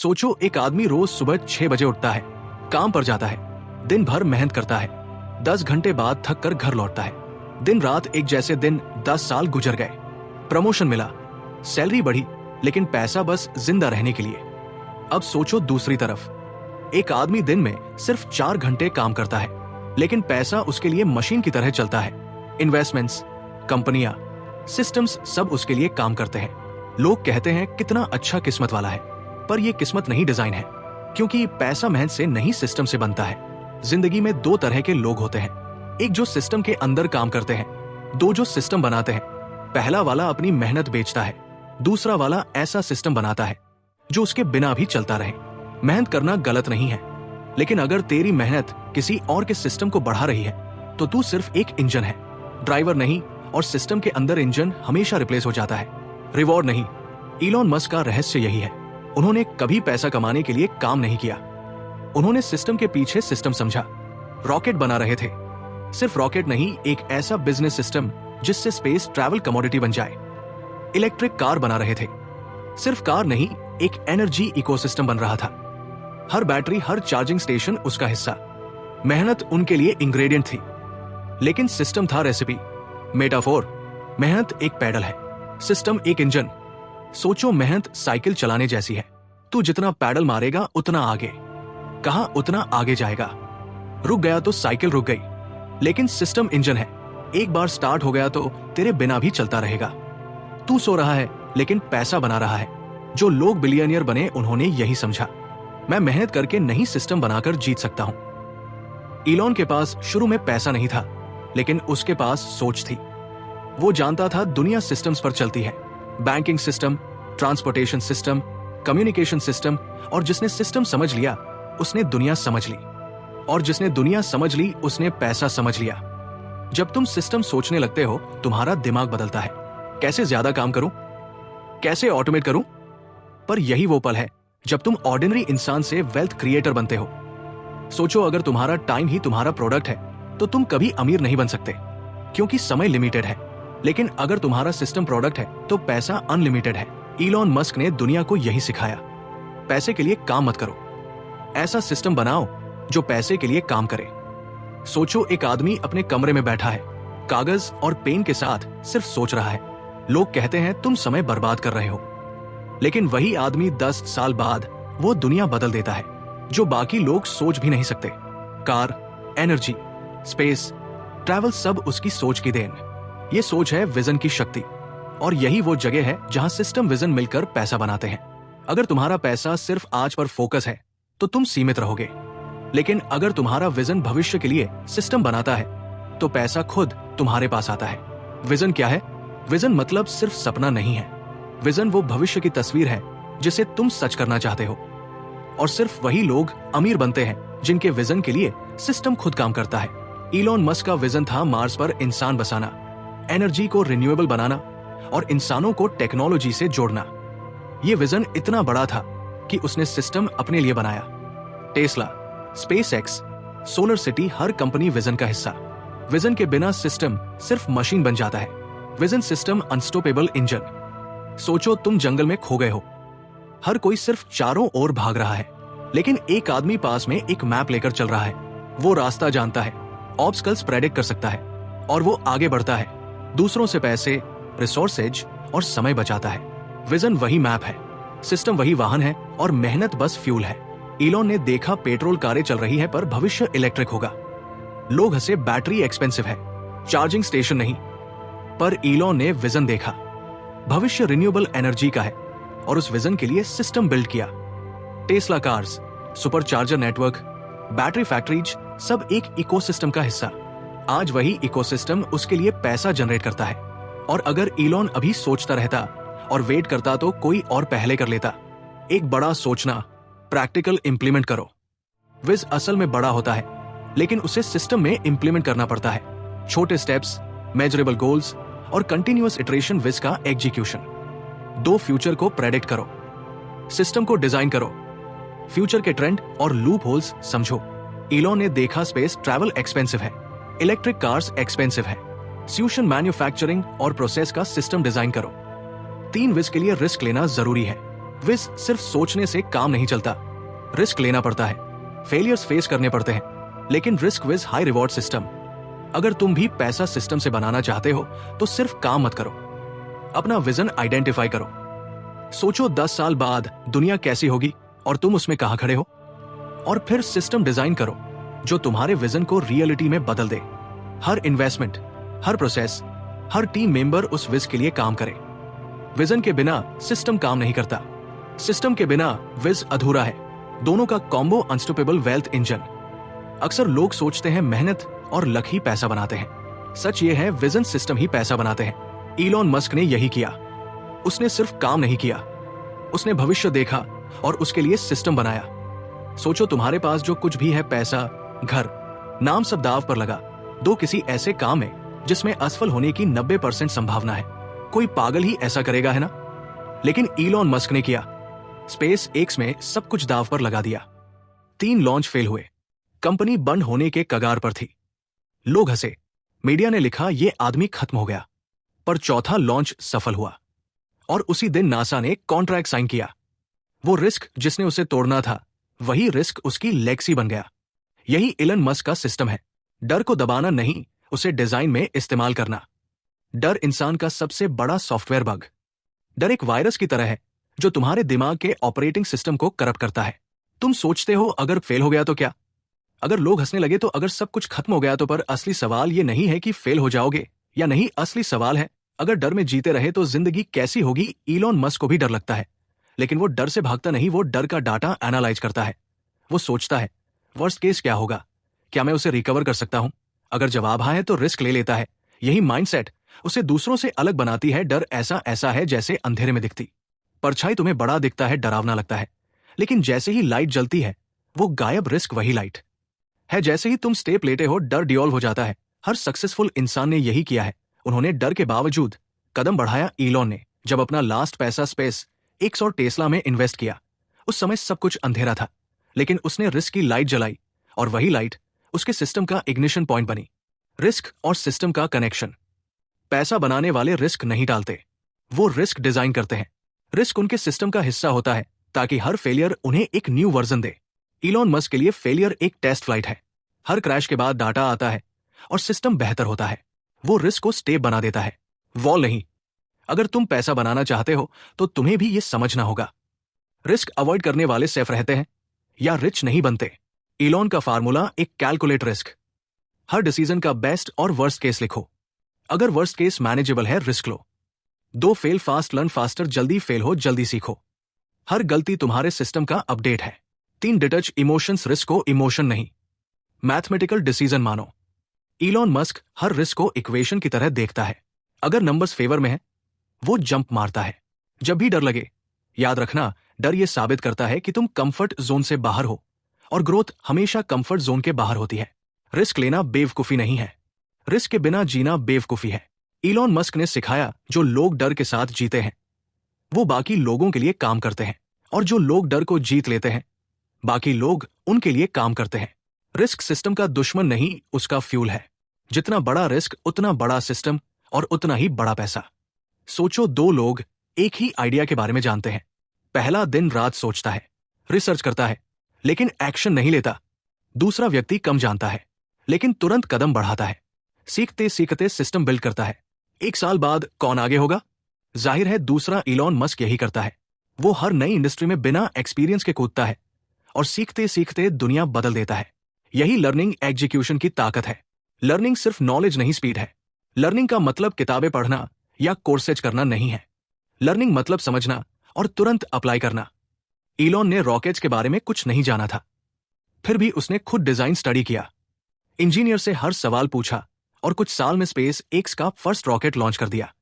सोचो, एक आदमी रोज सुबह 6 बजे उठता है, काम पर जाता है, दिन भर मेहनत करता है, 10 घंटे बाद थक कर घर लौटता है। दिन रात एक जैसे दिन, 10 साल गुजर गए, प्रमोशन मिला, सैलरी बढ़ी, लेकिन पैसा बस जिंदा रहने के लिए। अब सोचो दूसरी तरफ, एक आदमी दिन में सिर्फ 4 घंटे काम करता है, लेकिन पैसा उसके लिए मशीन की तरह चलता है। इन्वेस्टमेंट्स, कंपनियां, सिस्टम्स सब उसके लिए काम करते हैं। लोग कहते हैं कितना अच्छा किस्मत वाला है, पर यह किस्मत नहीं, डिजाइन है, क्योंकि पैसा मेहनत से नहीं सिस्टम से बनता है। जिंदगी में 2 तरह के लोग होते हैं, एक जो सिस्टम के अंदर काम करते हैं, 2 जो सिस्टम बनाते हैं। पहला वाला अपनी मेहनत बेचता है, दूसरा वाला ऐसा सिस्टम बनाता है जो उसके बिना भी चलता रहे। मेहनत करना गलत नहीं है, लेकिन अगर तेरी मेहनत किसी और के सिस्टम को बढ़ा रही है तो तू सिर्फ एक इंजन है, ड्राइवर नहीं। और सिस्टम के अंदर इंजन हमेशा रिप्लेस हो जाता है, रिवॉर्ड नहीं। इलॉन मस्क का रहस्य यही है, उन्होंने कभी पैसा कमाने के लिए काम नहीं किया, उन्होंने सिस्टम के पीछे सिस्टम समझा। रॉकेट बना रहे थे, सिर्फ रॉकेट नहीं, एक ऐसा बिजनेस सिस्टम जिससे स्पेस ट्रैवल कमोडिटी बन जाए। इलेक्ट्रिक कार बना रहे थे, सिर्फ कार नहीं, एक एनर्जी इकोसिस्टम बन रहा था, हर बैटरी, हर चार्जिंग स्टेशन उसका हिस्सा। मेहनत उनके लिए इंग्रेडिएंट थी, लेकिन सिस्टम था रेसिपी। मेटाफोर, मेहनत एक पैडल है, सिस्टम एक इंजन। सोचो, मेहनत साइकिल चलाने जैसी है, तू जितना पैडल मारेगा उतना आगे, कहां उतना आगे जाएगा। रुक गया तो साइकिल रुक गई, लेकिन सिस्टम इंजन है, एक बार स्टार्ट हो गया तो तेरे बिना भी चलता रहेगा। तू सो रहा है लेकिन पैसा बना रहा है। जो लोग बिलियनियर बने उन्होंने यही समझा, मैं मेहनत करके नहीं सिस्टम बनाकर जीत सकता हूं। इलॉन के पास शुरू में पैसा नहीं था, लेकिन उसके पास सोच थी। वो जानता था दुनिया सिस्टम्स पर चलती है, banking system, transportation system, communication system, और जिसने सिस्टम समझ लिया उसने दुनिया समझ ली, और जिसने दुनिया समझ ली उसने पैसा समझ लिया। जब तुम सिस्टम सोचने लगते हो तुम्हारा दिमाग बदलता है, कैसे ज्यादा काम करूं, कैसे ऑटोमेट करूं। पर यही वो पल है जब तुम ऑर्डिनरी इंसान से वेल्थ क्रिएटर बनते हो। सोचो, अगर तुम्हारा टाइम ही तुम्हारा प्रोडक्ट है तो तुम कभी अमीर नहीं बन सकते, क्योंकि समय लिमिटेड है। लेकिन अगर तुम्हारा सिस्टम प्रोडक्ट है तो पैसा अनलिमिटेड है। इलॉन मस्क ने दुनिया को यही सिखाया, पैसे के लिए काम मत करो, ऐसा सिस्टम बनाओ जो पैसे के लिए काम करे। सोचो, एक आदमी अपने कमरे में बैठा है, कागज और पेन के साथ सिर्फ सोच रहा है। लोग कहते हैं तुम समय बर्बाद कर रहे हो, लेकिन वही आदमी 10 साल बाद वो दुनिया बदल देता है जो बाकी लोग सोच भी नहीं सकते। कार, एनर्जी, स्पेस, ट्रैवल सब उसकी सोच की देन। ये सोच है विजन की शक्ति, और यही वो जगह है जहां सिस्टम विजन मिलकर पैसा बनाते हैं। अगर तुम्हारा पैसा सिर्फ आज पर फोकस है तो तुम सीमित रहोगे, लेकिन अगर तुम्हारा विजन भविष्य के लिए सिस्टम बनाता है तो पैसा खुद तुम्हारे पास आता है। विजन क्या है? विजन मतलब सिर्फ सपना नहीं है, विजन वो भविष्य की तस्वीर है जिसे तुम सच करना चाहते हो। और सिर्फ वही लोग अमीर बनते हैं जिनके विजन के लिए सिस्टम खुद काम करता है। इलॉन मस्क का विजन था मार्स पर इंसान बसाना, एनर्जी को रिन्यूएबल बनाना और इंसानों को टेक्नोलॉजी से जोड़ना। ये विजन इतना बड़ा था कि उसने सिस्टम अपने लिए बनाया। टेस्ला, स्पेसएक्स, सोलर सिटी, हर कंपनी विजन का हिस्सा। विजन के बिना सिस्टम सिर्फ मशीन बन जाता है। Vision system unstoppable engine. सोचो, तुम जंगल में खो गए हो, हर कोई सिर्फ चारों ओर भाग रहा है, लेकिन एक आदमी पास में एक मैप लेकर चल रहा है। वो रास्ता जानता है, ऑब्स्टकल्स प्रेडिक्ट कर सकता है, और वो आगे बढ़ता है, दूसरों से पैसे, रिसोर्सेज और समय बचाता है। विजन वही मैप है, सिस्टम वही वाहन है, और मेहनत बस फ्यूल है। इलॉन ने देखा पेट्रोल कारें चल रही है पर भविष्य इलेक्ट्रिक होगा। लोग हंसे, बैटरी एक्सपेंसिव है, चार्जिंग स्टेशन नहीं। पर इलॉन ने विजन देखा, भविष्य रिन्यूएबल एनर्जी का है, और उस विजन के लिए सिस्टम बिल्ड किया। Tesla cars, super charger network, battery factories, सब एक इकोसिस्टम का हिस्सा। आज वही इकोसिस्टम उसके लिए पैसा जनरेट करता है। और अगर इलॉन अभी सोचता रहता और वेट करता तो कोई और पहले कर लेता। एक बड़ा सोचना, प्रैक्टिकल इंप्लीमेंट करो। विज असल में बड़ा होता है, लेकिन उसे सिस्टम में इंप्लीमेंट करना पड़ता है। छोटे स्टेप्स, मेजरेबल गोल्स और कंटिन्यूअस इटरेशन, विज का एग्जीक्यूशन। 2 फ्यूचर को प्रेडिक्ट करो, सिस्टम को डिजाइन करो, फ्यूचर के ट्रेंड और लूप होल्स समझो। इलॉन ने देखा स्पेस ट्रैवल एक्सपेंसिव है, इलेक्ट्रिक कार्स एक्सपेंसिव है, फ्यूजन मैन्युफैक्चरिंग और प्रोसेस का सिस्टम डिजाइन करो। 3 विज के लिए रिस्क लेना जरूरी है। विज सिर्फ सोचने से काम नहीं चलता, रिस्क लेना पड़ता है, फेलियर्स फेस करने पड़ते हैं, लेकिन risk with high reward system. अगर तुम भी पैसा सिस्टम से बनाना चाहते हो तो सिर्फ काम मत करो, अपना विजन आइडेंटिफाई करो। सोचो 10 साल बाद दुनिया कैसी होगी और तुम उसमें कहां खड़े हो, और फिर सिस्टम डिजाइन करो जो तुम्हारे विजन को रियलिटी में बदल दे। हर इन्वेस्टमेंट, हर प्रोसेस, हर टीम मेंबर उस विज के लिए काम करे। विजन के बिना सिस्टम काम नहीं करता, सिस्टम के बिना विज अधूरा है। दोनों का कॉम्बो अनस्टॉपेबल वेल्थ इंजन। अक्सर लोग सोचते हैं मेहनत और लक ही पैसा बनाते हैं। सच ये है, विजन सिस्टम ही पैसा बनाते हैं। इलॉन मस्क ने यही किया। उसने सिर्फ काम नहीं किया, उसने भविष्य देखा और उसके लिए सिस्टम बनाया। सोचो तुम्हारे पास जो कुछ भी है, पैसा, घर, नाम, सब दाव पर लगा दो किसी ऐसे काम में जिसमें असफल होने की 90% संभावना है। कोई पागल ही ऐसा करेगा, है ना? लेकिन इलॉन मस्क ने किया। स्पेस एक्स में सब कुछ दाव पर लगा दिया। 3 लॉन्च फेल हुए, कंपनी बंद होने के कगार पर थी। लोग हंसे, मीडिया ने लिखा ये आदमी खत्म हो गया। पर चौथा लॉन्च सफल हुआ और उसी दिन नासा ने कॉन्ट्रैक्ट साइन किया। वो रिस्क जिसने उसे तोड़ना था, वही रिस्क उसकी लेगेसी बन गया। यही इलन मस्क का सिस्टम है। डर को दबाना नहीं, उसे डिजाइन में इस्तेमाल करना। डर इंसान का सबसे बड़ा सॉफ्टवेयर बग। डर एक वायरस की तरह है जो तुम्हारे दिमाग के ऑपरेटिंग सिस्टम को करप्ट करता है। तुम सोचते हो अगर फेल हो गया तो क्या, अगर लोग हंसने लगे तो, अगर सब कुछ खत्म हो गया तो। पर असली सवाल ये नहीं है कि फेल हो जाओगे या नहीं, असली सवाल है अगर डर में जीते रहे तो जिंदगी कैसी होगी। इलॉन मस्क को भी डर लगता है, लेकिन वो डर से भागता नहीं, वो डर का डाटा एनालाइज करता है। वो सोचता है वर्स्ट केस क्या होगा, क्या मैं उसे रिकवर कर सकता हूं? अगर जवाब हाँ है तो रिस्क ले लेता है। यही माइंडसेट उसे दूसरों से अलग बनाती है। डर ऐसा है जैसे अंधेरे में दिखती परछाई तुम्हें बड़ा दिखता है, डरावना लगता है, लेकिन जैसे ही लाइट जलती है वो गायब। रिस्क वही लाइट है। जैसे ही तुम स्टेप लेते हो डर डिसॉल्व हो जाता है। हर सक्सेसफुल इंसान ने यही किया है, उन्होंने डर के बावजूद कदम बढ़ाया। इलॉन ने जब अपना लास्ट पैसा स्पेस एक्स और टेस्ला में इन्वेस्ट किया, उस समय सब कुछ अंधेरा था, लेकिन उसने रिस्क की लाइट जलाई और वही लाइट उसके सिस्टम का इग्निशन पॉइंट बनी। रिस्क और सिस्टम का कनेक्शन। पैसा बनाने वाले रिस्क नहीं डालते, वो रिस्क डिजाइन करते हैं। रिस्क उनके सिस्टम का हिस्सा होता है ताकि हर फेलियर उन्हें एक न्यू वर्जन दे। इलॉन मस्क के लिए फेलियर एक टेस्ट फ्लाइट है। हर क्रैश के बाद डाटा आता है और सिस्टम बेहतर होता है। वो रिस्क को स्टेप बना देता है, वॉल नहीं। अगर तुम पैसा बनाना चाहते हो तो तुम्हें भी ये समझना होगा, रिस्क अवॉइड करने वाले सेफ रहते हैं या रिच नहीं बनते। इलॉन का फार्मूला एक कैलकुलेट रिस्क। हर डिसीजन का बेस्ट और वर्स्ट केस लिखो। अगर वर्स्ट केस मैनेजेबल है, रिस्क लो। 2 फेल फास्ट, लर्न फास्टर। जल्दी फेल हो, जल्दी सीखो। हर गलती तुम्हारे सिस्टम का अपडेट है। 3 डिटच इमोशंस। रिस्क को इमोशन नहीं, मैथमेटिकल डिसीजन मानो। इलॉन मस्क हर रिस्क को इक्वेशन की तरह देखता है। अगर नंबर्स फेवर में है, वो जंप मारता है। जब भी डर लगे, याद रखना, डर ये साबित करता है कि तुम कंफर्ट जोन से बाहर हो, और ग्रोथ हमेशा कंफर्ट जोन के बाहर होती है। रिस्क लेना बेवकूफी नहीं है, रिस्क के बिना जीना बेवकूफी है। इलॉन मस्क ने सिखाया जो लोग डर के साथ जीते हैं वो बाकी लोगों के लिए काम करते हैं, और जो लोग डर को जीत लेते हैं बाकी लोग उनके लिए काम करते हैं। रिस्क सिस्टम का दुश्मन नहीं, उसका फ्यूल है। जितना बड़ा रिस्क उतना बड़ा सिस्टम और उतना ही बड़ा पैसा। सोचो 2 लोग एक ही आइडिया के बारे में जानते हैं। पहला दिन रात सोचता है, रिसर्च करता है, लेकिन एक्शन नहीं लेता। दूसरा व्यक्ति कम जानता है लेकिन तुरंत कदम बढ़ाता है। सीखते सीखते सिस्टम बिल्ड करता है। 1 साल बाद कौन आगे होगा? जाहिर है दूसरा। इलॉन मस्क यही करता है। वो हर नई इंडस्ट्री में बिना एक्सपीरियंस के कूदता है और सीखते सीखते दुनिया बदल देता है। यही लर्निंग एग्जीक्यूशन की ताकत है। लर्निंग सिर्फ नॉलेज नहीं, स्पीड है। लर्निंग का मतलब किताबें पढ़ना या कोर्सेज करना नहीं है। लर्निंग मतलब समझना और तुरंत अप्लाई करना। इलॉन ने रॉकेट्स के बारे में कुछ नहीं जाना था, फिर भी उसने खुद डिजाइन स्टडी किया, इंजीनियर से हर सवाल पूछा और कुछ साल में स्पेस एक्स का फर्स्ट रॉकेट लॉन्च कर दिया।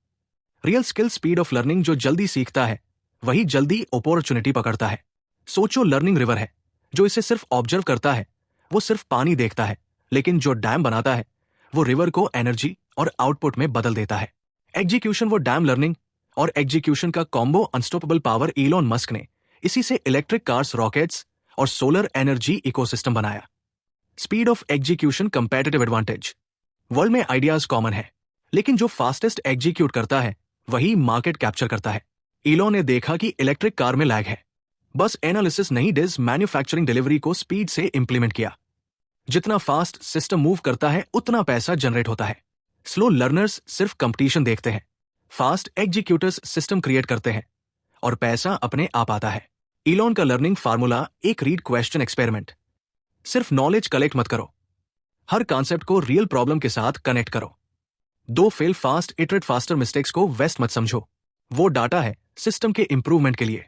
Real skill speed of learning. जो जल्दी सीखता है वही जल्दी अपॉर्चुनिटी पकड़ता है। सोचो लर्निंग रिवर है, जो इसे सिर्फ ऑब्जर्व करता है वो सिर्फ पानी देखता है, लेकिन जो डैम बनाता है वो रिवर को एनर्जी और आउटपुट में बदल देता है। एग्जीक्यूशन। वो डैम लर्निंग और एग्जीक्यूशन का combo unstoppable power. Elon Musk ने इसी से इलेक्ट्रिक कार्स, रॉकेट्स और सोलर एनर्जी इकोसिस्टम बनाया। Speed of execution competitive advantage. World में आइडियाज कॉमन है, लेकिन जो फास्टेस्ट एग्जीक्यूट करता है वही मार्केट कैप्चर करता है। इलॉन ने देखा कि इलेक्ट्रिक कार में लैग है। बस एनालिसिस नहीं, डिज मैन्युफैक्चरिंग डिलीवरी को स्पीड से इंप्लीमेंट किया। जितना फास्ट सिस्टम मूव करता है उतना पैसा जनरेट होता है। स्लो लर्नर्स सिर्फ कंपटीशन देखते हैं, फास्ट एग्जीक्यूटर्स सिस्टम क्रिएट करते हैं और पैसा अपने आप आता है। इलॉन का लर्निंग फार्मूला एक रीड क्वेश्चन एक्सपेरिमेंट। सिर्फ नॉलेज कलेक्ट मत करो, हर कॉन्सेप्ट को रियल प्रॉब्लम के साथ कनेक्ट करो। 2 fail fast iterate faster mistakes को वेस्ट मत समझो, वो डाटा है सिस्टम के इंप्रूवमेंट के लिए।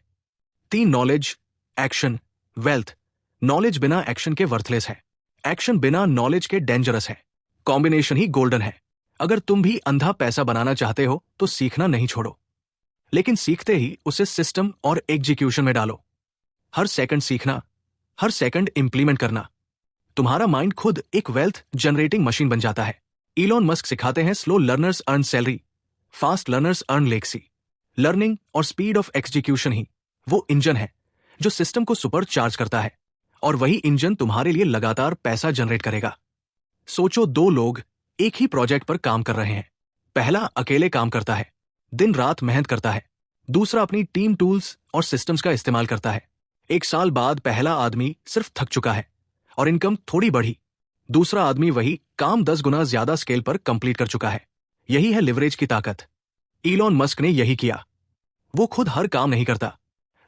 3 नॉलेज, एक्शन, वेल्थ। नॉलेज बिना एक्शन के वर्थलेस है, एक्शन बिना नॉलेज के डेंजरस है। कॉम्बिनेशन ही गोल्डन है। अगर तुम भी अंधा पैसा बनाना चाहते हो तो सीखना नहीं छोड़ो, लेकिन सीखते ही उसे सिस्टम और एग्जीक्यूशन में डालो। हर सेकंड सीखना, हर सेकंड इंप्लीमेंट करना। तुम्हारा माइंड खुद एक वेल्थ जनरेटिंग मशीन बन जाता है। इलॉन मस्क सिखाते हैं slow learners earn salary, fast learners earn legacy. Learning और स्पीड ऑफ एग्जीक्यूशन ही वो इंजन है जो सिस्टम को सुपर चार्ज करता है, और वही इंजन तुम्हारे लिए लगातार पैसा जनरेट करेगा। सोचो, 2 लोग एक ही प्रोजेक्ट पर काम कर रहे हैं। पहला अकेले काम करता है, दिन रात मेहनत करता है। दूसरा अपनी टीम टूल्स और सिस्टम्स का इस्तेमाल करता है। 1 साल बाद पहला आदमी सिर्फ थक चुका है और इनकम थोड़ी बढ़ी। दूसरा आदमी वही काम 10 गुना ज्यादा स्केल पर कंप्लीट कर चुका है। यही है लिवरेज की ताकत। इलॉन मस्क ने यही किया। वो खुद हर काम नहीं करता,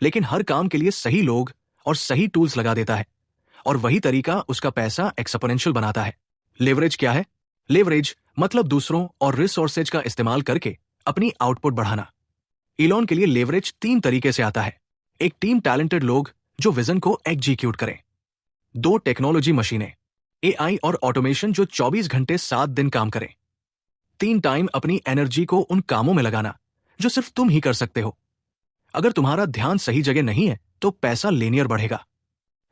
लेकिन हर काम के लिए सही लोग और सही टूल्स लगा देता है, और वही तरीका उसका पैसा एक्सपोनेंशियल बनाता है। लेवरेज क्या है? लेवरेज मतलब दूसरों और रिसोर्सेज का इस्तेमाल करके अपनी आउटपुट बढ़ाना। इलॉन के लिए लेवरेज 3 तरीके से आता है। एक, टीम टैलेंटेड लोग जो विजन को एग्जीक्यूट करें। 2, टेक्नोलॉजी मशीनें, एआई और ऑटोमेशन जो 24 घंटे 7 दिन काम करें। 3, टाइम, अपनी एनर्जी को उन कामों में लगाना जो सिर्फ तुम ही कर सकते हो। अगर तुम्हारा ध्यान सही जगह नहीं है तो पैसा लीनियर बढ़ेगा।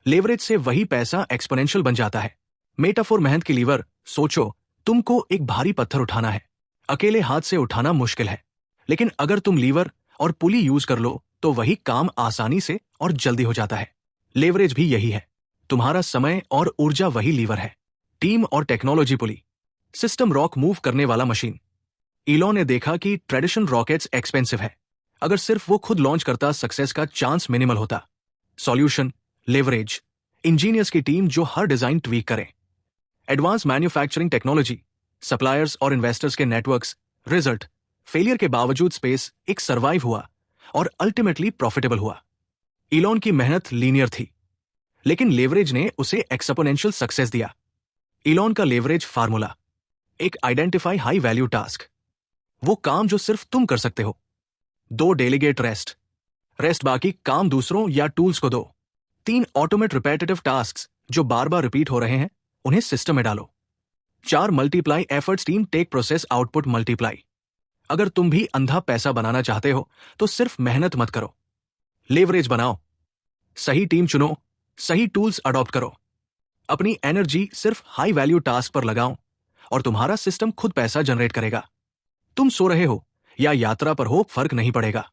लेवरेज से वही पैसा एक्सपोनेंशियल बन जाता है। मेटाफोर मेहनत की लीवर। सोचो, तुमको एक भारी पत्थर उठाना है। अकेले हाथ से उठाना मुश्किल है, लेकिन अगर तुम लीवर और पुली यूज कर लो तो वही काम आसानी से और जल्दी हो जाता है। लेवरेज भी यही है। तुम्हारा समय और ऊर्जा वही लीवर है, टीम और टेक्नोलॉजी पुली, सिस्टम रॉक मूव करने वाला मशीन। इलॉन ने देखा कि ट्रेडिशनल रॉकेट्स एक्सपेंसिव है। अगर सिर्फ वो खुद लॉन्च करता सक्सेस का चांस मिनिमल होता। सॉल्यूशन, लेवरेज, इंजीनियर्स की टीम जो हर डिजाइन ट्वीक करें। एडवांस मैन्युफैक्चरिंग टेक्नोलॉजी, सप्लायर्स और इन्वेस्टर्स के नेटवर्क्स। रिजल्ट, फेलियर के बावजूद स्पेस एक सर्वाइव हुआ और अल्टीमेटली प्रॉफिटेबल हुआ। इलॉन की मेहनत लीनियर थी, लेकिन लेवरेज ने उसे एक्सपोनेंशियल सक्सेस दिया। इलॉन का लेवरेज फार्मूला। एक, आइडेंटिफाई हाई वैल्यू टास्क, वो काम जो सिर्फ तुम कर सकते हो। 2, डेलीगेट रेस्ट, रेस्ट बाकी काम दूसरों या टूल्स को दो। 3, ऑटोमेट रिपेटिटिव टास्क्स, जो बार बार रिपीट हो रहे हैं उन्हें सिस्टम में डालो। 4, multiply efforts, team tech process output multiply. अगर तुम भी अंधा पैसा बनाना चाहते हो तो सिर्फ मेहनत मत करो, लेवरेज बनाओ। सही टीम चुनो, सही टूल्स अडॉप्ट करो, अपनी एनर्जी सिर्फ हाई वैल्यू टास्क पर लगाओ और तुम्हारा सिस्टम खुद पैसा जनरेट करेगा। तुम सो रहे हो या यात्रा पर हो, फर्क नहीं पड़ेगा।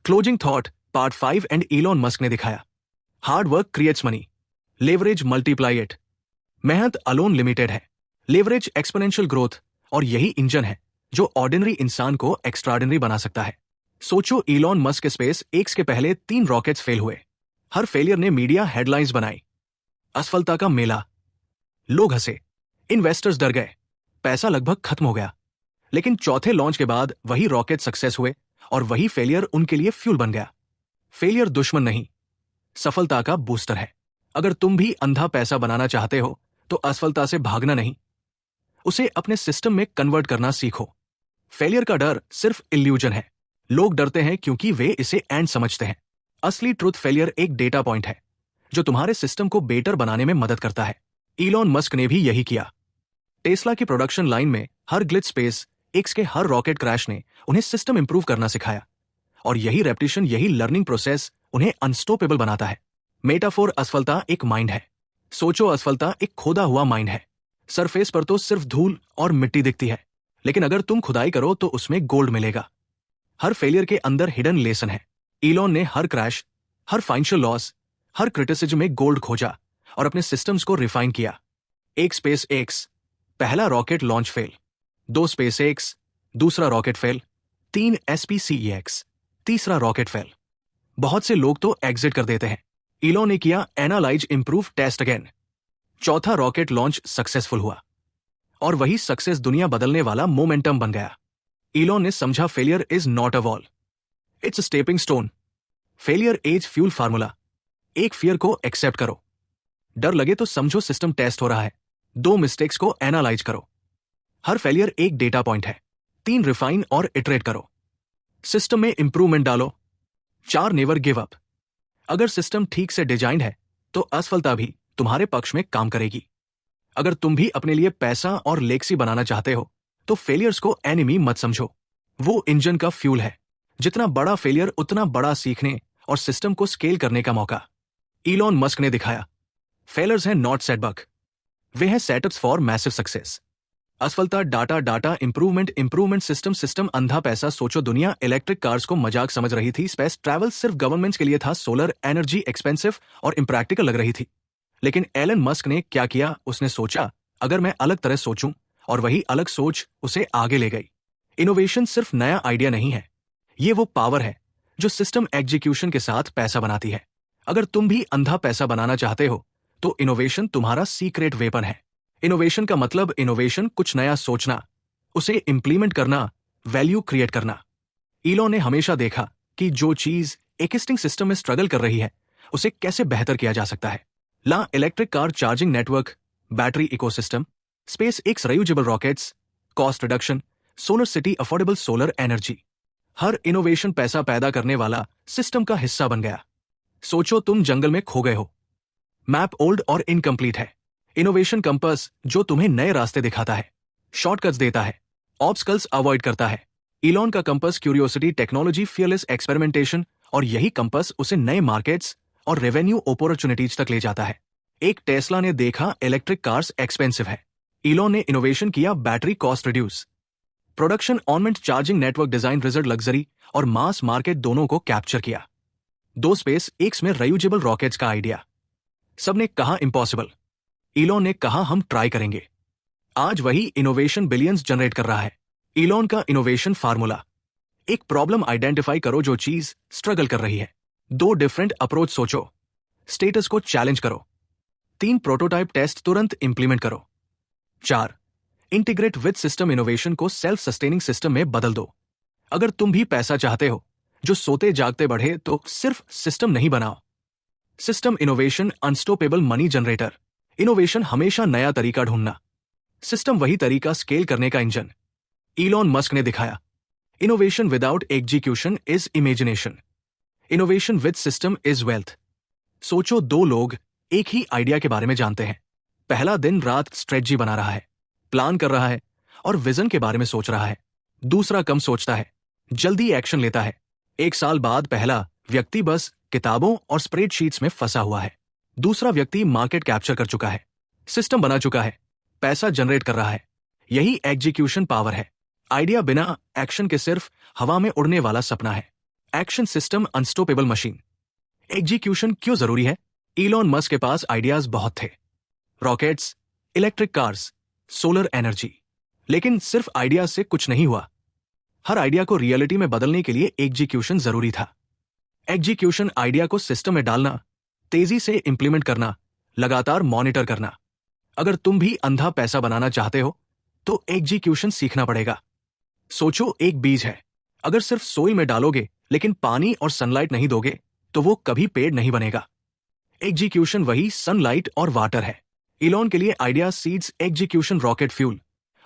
Closing thought, part 5 and Elon Musk ने दिखाया। Hard work creates money, leverage multiply it. मेहनत अलोन लिमिटेड है, लेवरेज एक्सपोनेंशियल ग्रोथ, और यही इंजन है जो ऑर्डिनरी इंसान को एक्स्ट्राऑर्डिनरी बना सकता है। सोचो, इलॉन मस्क के स्पेस एक्स के पहले 3 रॉकेट्स फेल हुए। हर फेलियर ने मीडिया हेडलाइंस बनाई, असफलता का मेला। लोग हंसे, इन्वेस्टर्स डर गए, पैसा लगभग खत्म हो गया। लेकिन चौथे लॉन्च के बाद वही रॉकेट सक्सेस हुए और वही फेलियर उनके लिए फ्यूल बन गया। फेलियर दुश्मन नहीं, सफलता का बूस्टर है। अगर तुम भी अंधा पैसा बनाना चाहते हो तो असफलता से भागना नहीं, उसे अपने सिस्टम में कन्वर्ट करना सीखो। फेलियर का डर सिर्फ इल्यूजन है। लोग डरते हैं क्योंकि वे इसे एंड समझते हैं। असली ट्रुथ, फेलियर एक डेटा पॉइंट है जो तुम्हारे सिस्टम को बेटर बनाने में मदद करता है। इलॉन मस्क ने भी यही किया। टेस्ला की प्रोडक्शन लाइन में हर ग्लिच, स्पेस एक्स के हर रॉकेट क्रैश ने उन्हें सिस्टम इंप्रूव करना सिखाया, और यही रेपिटेशन, यही लर्निंग प्रोसेस उन्हें अनस्टॉपेबल बनाता है। मेटाफोर, असफलता एक माइंड है। सोचो, असफलता एक खोदा हुआ माइंड है। सरफेस पर तो सिर्फ धूल और मिट्टी दिखती है, लेकिन अगर तुम खुदाई करो तो उसमें गोल्ड मिलेगा। हर फेलियर के अंदर हिडन लेसन है। इलॉन ने हर क्रैश, हर फाइनेंशियल लॉस, हर क्रिटिसिज्म में गोल्ड खोजा और अपने सिस्टम्स को रिफाइन किया। एक, स्पेस एक्स, पहला rocket launch fail. 2, space x, दूसरा रॉकेट फेल। 3, SPCEX, तीसरा, रॉकेट फेल। बहुत से लोग तो एग्जिट कर देते हैं। इलॉन ने किया एनालाइज, इंप्रूव, टेस्ट अगेन। चौथा, रॉकेट लॉन्च सक्सेसफुल हुआ और वही सक्सेस दुनिया बदलने वाला मोमेंटम बन गया। इलॉन ने समझा failure is not a wall, it's a stepping stone. Failure as fuel formula. एक फियर को एक्सेप्ट करो, डर लगे तो समझो सिस्टम टेस्ट हो रहा है। 2 मिस्टेक्स को एनालाइज करो, हर फेलियर एक डेटा पॉइंट है। 3, रिफाइन और इटरेट करो, सिस्टम में इंप्रूवमेंट डालो। 4, नेवर गिव अप। अगर सिस्टम ठीक से डिजाइंड है तो असफलता भी तुम्हारे पक्ष में काम करेगी। अगर तुम भी अपने लिए पैसा और लेक्सी बनाना चाहते हो तो फेलियर्स को एनिमी मत समझो, वो इंजन का फ्यूल है। जितना बड़ा फेलियर उतना बड़ा सीखने और सिस्टम को स्केल करने का मौका। इलॉन मस्क ने दिखाया फेलर्स हैं नॉट सेटबैक, वे हैं सेटअप्स फॉर मैसिव सक्सेस। असफलता, data, data, improvement, improvement, system, system, अंधा पैसा। सोचो दुनिया इलेक्ट्रिक कार्स को मजाक समझ रही थी, स्पेस ट्रैवल सिर्फ गवर्नमेंट्स के लिए था, सोलर एनर्जी एक्सपेंसिव और इम्प्रैक्टिकल लग रही थी। लेकिन एलन मस्क ने क्या किया? उसने सोचा अगर मैं अलग तरह सोचूं, और वही अलग सोच उसे आगे ले गई। इनोवेशन सिर्फ नया आइडिया नहीं है, ये वो पावर है जो सिस्टम एग्जीक्यूशन के साथ पैसा बनाती है। अगर तुम भी अंधा पैसा बनाना चाहते हो तो इनोवेशन तुम्हारा सीक्रेट वेपन है। इनोवेशन का मतलब इनोवेशन कुछ नया सोचना, उसे इंप्लीमेंट करना, वैल्यू क्रिएट करना। इलॉन ने हमेशा देखा कि जो चीज एक्जिस्टिंग सिस्टम में स्ट्रगल कर रही है उसे कैसे बेहतर किया जा सकता है। ला electric car charging network, battery ecosystem, space X reusable rockets, cost reduction, solar city, affordable solar energy. हर इनोवेशन पैसा पैदा करने वाला सिस्टम का हिस्सा बन गया। सोचो तुम जंगल में खो गए हो, मैप ओल्ड और इनकम्प्लीट है। इनोवेशन कंपास जो तुम्हें नए रास्ते दिखाता है, शॉर्टकट्स देता है, ऑब्स्टकल्स अवॉइड करता है। इलॉन का compass curiosity, technology, fearless experimentation, और यही कंपास उसे नए मार्केट्स और रेवेन्यू अपॉर्चुनिटीज तक ले जाता है। एक टेस्ला ने देखा इलेक्ट्रिक कार्स एक्सपेंसिव है, इलॉन ने इनोवेशन किया बैटरी कॉस्ट रिड्यूस। प्रोडक्शन ऑनमेंट, charging network design, result luxury और मास मार्केट दोनों को कैप्चर किया। 2 स्पेस एक्स में रियूजेबल रॉकेट्स का आइडिया। सबने कहा इम्पॉसिबल, इलॉन ने कहा हम ट्राई करेंगे। आज वही इनोवेशन बिलियंस जनरेट कर रहा है। इलॉन का इनोवेशन फार्मूला: एक प्रॉब्लम आइडेंटिफाई करो जो चीज स्ट्रगल कर रही है। 2, डिफरेंट अप्रोच सोचो, स्टेटस को चैलेंज करो। 3, प्रोटोटाइप टेस्ट, तुरंत इंप्लीमेंट करो। 4, इंटीग्रेट विद सिस्टम, इनोवेशन को सेल्फ सस्टेनिंग सिस्टम में बदल दो। अगर तुम भी पैसा चाहते हो जो सोते जागते बढ़े तो सिर्फ सिस्टम नहीं बनाओ। System innovation unstoppable money generator. Innovation हमेशा नया तरीका ढूंढना, सिस्टम वही तरीका स्केल करने का इंजन। इलॉन मस्क ने दिखाया innovation without execution is imagination, innovation with system is wealth. सोचो 2 लोग एक ही आइडिया के बारे में जानते हैं। पहला दिन रात स्ट्रेटजी बना रहा है, प्लान कर रहा है और विजन के बारे में सोच रहा है। दूसरा कम सोचता है, जल्दी एक्शन लेता है। 1 साल बाद पहला व्यक्ति बस किताबों और स्प्रेडशीट्स में फंसा हुआ है। दूसरा व्यक्ति मार्केट कैप्चर कर चुका है, सिस्टम बना चुका है, पैसा जनरेट कर रहा है। यही एग्जीक्यूशन पावर है। आइडिया बिना एक्शन के सिर्फ हवा में उड़ने वाला सपना है। Action system unstoppable machine. Execution क्यों जरूरी है? इलॉन मस्क के पास आइडियाज बहुत थे, rockets, electric cars, solar energy, लेकिन सिर्फ आइडियाज से कुछ नहीं हुआ। हर आइडिया को रियलिटी में बदलने के लिए एग्जीक्यूशन जरूरी था। एग्जीक्यूशन आइडिया को सिस्टम में डालना, तेजी से इंप्लीमेंट करना, लगातार मॉनिटर करना। अगर तुम भी अंधा पैसा बनाना चाहते हो तो एग्जीक्यूशन सीखना पड़ेगा। सोचो एक बीज है, अगर सिर्फ सोइल में डालोगे लेकिन पानी और सनलाइट नहीं दोगे तो वो कभी पेड़ नहीं बनेगा। एग्जीक्यूशन वही सनलाइट और वाटर है। इलॉन के लिए idea, seeds, execution, rocket fuel,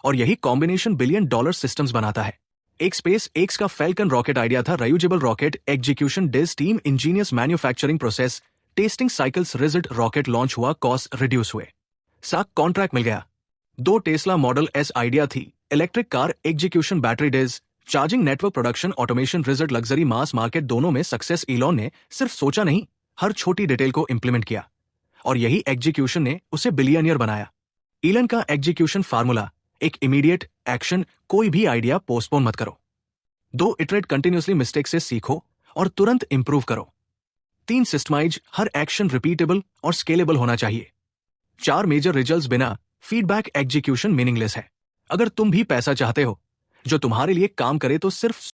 और यही कॉम्बिनेशन $1 बिलियन सिस्टम्स बनाता है। एक स्पेस एक्स का फैल्कन रॉकेट आइडिया था, रियूजेबल रॉकेट, एग्जीक्यूशन, डिज team, ingenious manufacturing process, testing cycles, result, rocket launch हुआ, कॉस्ट रिड्यूस हुए, साक कॉन्ट्रैक्ट मिल गया। 2 टेस्ला मॉडल एस आइडिया थी, इलेक्ट्रिक कार, एग्जीक्यूशन, बैटरी डिज, charging network, production, automation, result, luxury, mass market, दोनों में सक्सेस। इलॉन ने सिर्फ सोचा नहीं, हर छोटी डिटेल को इंप्लीमेंट किया, और यही एग्जीक्यूशन ने उसे बिलियनियर बनाया। इलन का एग्जीक्यूशन फार्मूला: एक इमीडिएट एक्शन, कोई भी आइडिया पोस्टपोन मत करो। 2, इटरेट कंटिन्यूअसली, मिस्टेक से सीखो और तुरंत इंप्रूव करो। 3, सिस्टमाइज, हर एक्शन रिपीटेबल और स्केलेबल होना चाहिए। 4, मेजर रिजल्ट्स, बिना फीडबैक एग्जीक्यूशन मीनिंगलेस है। अगर तुम भी पैसा चाहते हो जो तुम्हारे लिए काम करे तो सिर्फ